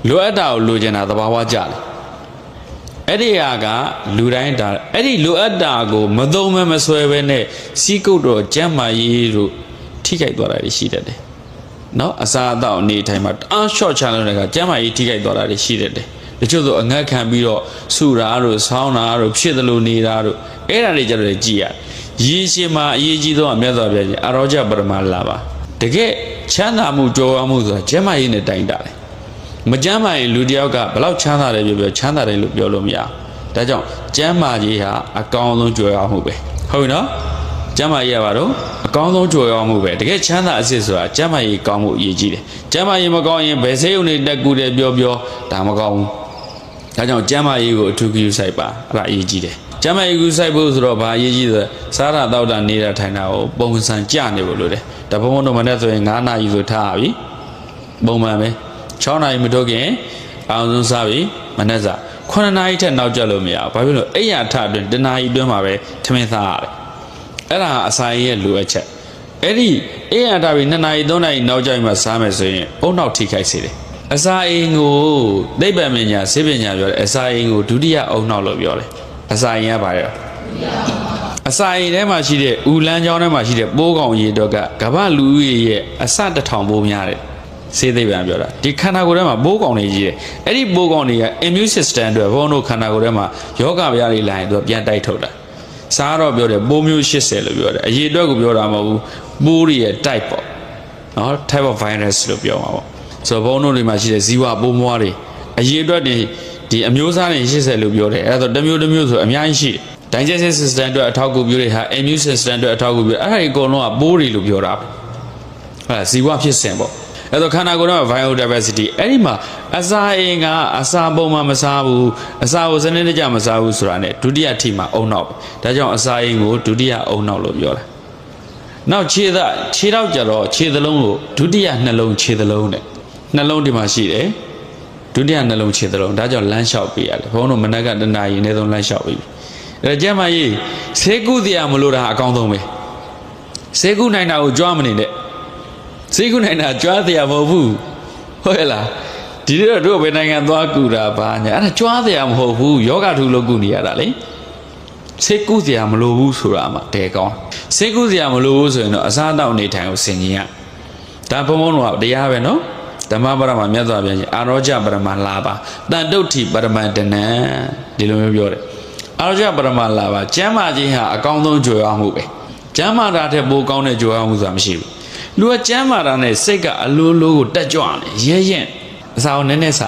လိုအပ်တာကိုလိုချင်တာသဘာဝကြတယ်အဲ့ဒီဟာကလူတိုင်းဒါအဲ့ဒီလိုအပ်တာကိုမသုံးမဆွဲပဲနဲ့စီးကုတ်တော့ကျမ်းမာရေးတို့ထိခိုက်သွားတာရှိတတ်တယ်နော်အစာအသောက်အနေထိုင်မှာအားလျှော့ချလို့တဲ့ကကျမ်းမာရေးထိခိုက်သွားတာရှိတတ်တယ်တချို့ဆိုအငတ်ခံပြီးတော့ဆူတာတို့ဆောင်းတာတို့ဖြစ်သလိုနေတာတို့အဲ့ဒါတွေကြတော့ကြည်ရရေရှည်မှာအရေးကြီးဆုံးအမြတ်စွာဘုရားရှင်အရောကြပရမလာပါတကယ်ချမ်းသာမှုကြောဝမှုဆိုတာကျမ်းမာရေးနဲ့တိုင်တာတယ်မကျမ်းမာရင်လူတယောက်ကဘလောက်ချမ်းသာတယ်ပြောချမ်းသာတယ်လို့ပြောလို့မရဘူးဒါကြောင့်ကျမ်းမာရေးဟာအကောင်းဆုံးကြွယ်ဝမှုပဲဟုတ်ပြီနော်ကျမ်းမာရေးကဘာလို့အကောင်းဆုံးကြွယ်ဝမှုပဲတကယ်ချမ်းသာအစစ်ဆိုတာကျမ်းမာရေးကောင်းမှုအရေးကြီးတယ်ကျမ်းမာရေးမကောင်းရင်ဘယ်ဆေးရုံတွေတက်ကူတယ်ပြောဒါမကောင်းဘူးဒါကြောင့်ကျမ်းမာရေးကိုအထူးဂရုစိုက်ပါအဲ့ဒါအရေးကြီးတယ်ကျမ်းမာရေးဂရုစိုက်ဖို့ဆိုတော့ဘာအရေးကြီးလဲစားတာတောက်တာနေတာထိုင်တာကိုပုံစံကြနေဖို့လို့တယ်ဒါဘုံဘုံတို့မနေ့ဆိုရင်9နာရီဆိုထားပြီပုံမှန်ပဲ6နာရီမထုတ်ခင်အောင်ဆုံးစားပြီမနေ့က9နာရီထက်နောက်ကျလို့မရဘူးဘာဖြစ်လို့အိယာထအတွင်းတနာရီအတွင်းမှာပဲထမင်းစားရတယ်အဲ့ဒါအစာရဲ့လိုအပ်ချက်အဲ့ဒီအိယာထပြီး2နာရီ3နာရီနောက်ကျမှစားမယ်ဆိုရင်အုံနောက်ထိခိုက်စေတယ်အစာအိမ်ကိုသိပ္ပံပညာစေပညာပြောတယ်အစာအိမ်ကိုဒုတိယအုံနောက်လို့ပြောတယ်အစာအိမ်ကဘာလဲအစာအိမ်ထဲမှာရှိတဲ့ဥလန်းချောင်းထဲမှာရှိတဲ့ပိုးကောင်ရေတော့ကမ္ဘာလူဦးရေရဲ့အစ1000ပိုးများတယ်စေသိပ္ပံပြောတာဒီခန္ဓာကိုယ်ထဲမှာပိုးကောင်တွေကြီးတယ်အဲ့ဒီပိုးကောင်တွေက immune system အတွက်ဘုန်းတို့ခန္ဓာကိုယ်ထဲမှာယောဂဗျာတွေလာရင်သူပြန်တိုက်ထုတ်တာစားတော့ပြောတယ်ပိုးမျိုး80လို့ပြောတယ်အရေအတွက်ကိုပြောတာမဟုတ်ဘူးပိုးတွေရဲ့ type ပေါ့နော် type of virus လို့ပြောမှာပေါ့ဆိုတော့ဘုန်းတို့တွေမှာရှိတဲ့ဇီဝပိုးမွားတွေအရေအတွက်တွေဒီအမျိုးသားတွေ80လို့ပြောတယ်အဲ့ဒါဆိုတစ်မျိုးဆိုအများကြီးရှိတယ် digestive system အတွက်အထောက်အကူပြုတွေဟာ immune system အတွက်အထောက်အကူပြုအဲ့ဒါတွေအကုန်လုံးကပိုးတွေလို့ပြောတာပဲဟုတ်လားဇီဝဖြစ်စဉ်ပေါ့အဲ့တော့ခန္ဓာကိုယ်က biodiversity အဲ့ဒီမှာအစာအိမ်ကအစာပုံမှန်မစားဘူးအစာကိုစနစ်တကျမစားဘူးဆိုတာ ਨੇ ဒုတိယထိမှာအုံနောက်ဒါကြောင့်အစာအိမ်ကိုဒုတိယအုံနောက်လို့ပြောတာနောက်ခြေထောက်ကြတော့ခြေသလုံးကိုဒုတိယနှလုံးခြေသလုံးနဲ့နှလုံးဒီမှာရှိတယ်ဒုတိယနှလုံးခြေသလုံးဒါကြောင့်လမ်းလျှောက်ပေးရတယ်ဘုန်းတို့မနက်ကတနာရီအနည်းဆုံးလမ်းလျှောက်ပေးပြီအဲ့ဒါကျမကြီးဆေးကုတရားမလို့တာအကောင်းဆုံးပဲဆေးကုနိုင်တာကိုကြွားမနေနဲ့ဆေးကုနိုင်တာကြွားတရားမဟုတ်ဘူးဟုတ်ရဲ့လားဒီတော့တို့ဘယ်နိုင်ငံသွားကူတာဘာညာအဲ့ဒါကြွားတရားမဟုတ်ဘူးယောဂထုလို့ကူနေရတာလေဆေးကုတရားမလို့ဘူးဆိုတာမှတဲကောင်းဆေးကုတရားမလို့ဘူးဆိုရင်တော့အစားအသောက်နေထိုင်ကိုဆင်ခြင်ရဒါဘုံဘုံတို့ကတရားပဲနော်ဓမ္မပရမမြတ်စွာဘုရားရှင်အာရောကြပရမလာပါတန်တုဋ္ဌိပရမတနံဒီလိုမျိုးပြောတယ်အာရောကြပရမလာပါကျမ်းမာခြင်းဟာအကောင်းဆုံးကြွယ်ဝမှုပဲကျမ်းမာတာထက်ပိုကောင်းတဲ့ကြွယ်ဝမှုဆိုတာမရှိဘူးလူကကျမ်းမာတာနဲ့စိတ်ကအလိုလိုကိုတက်ကြွနေရဲရဲအစာကိုနည်းနည်းစား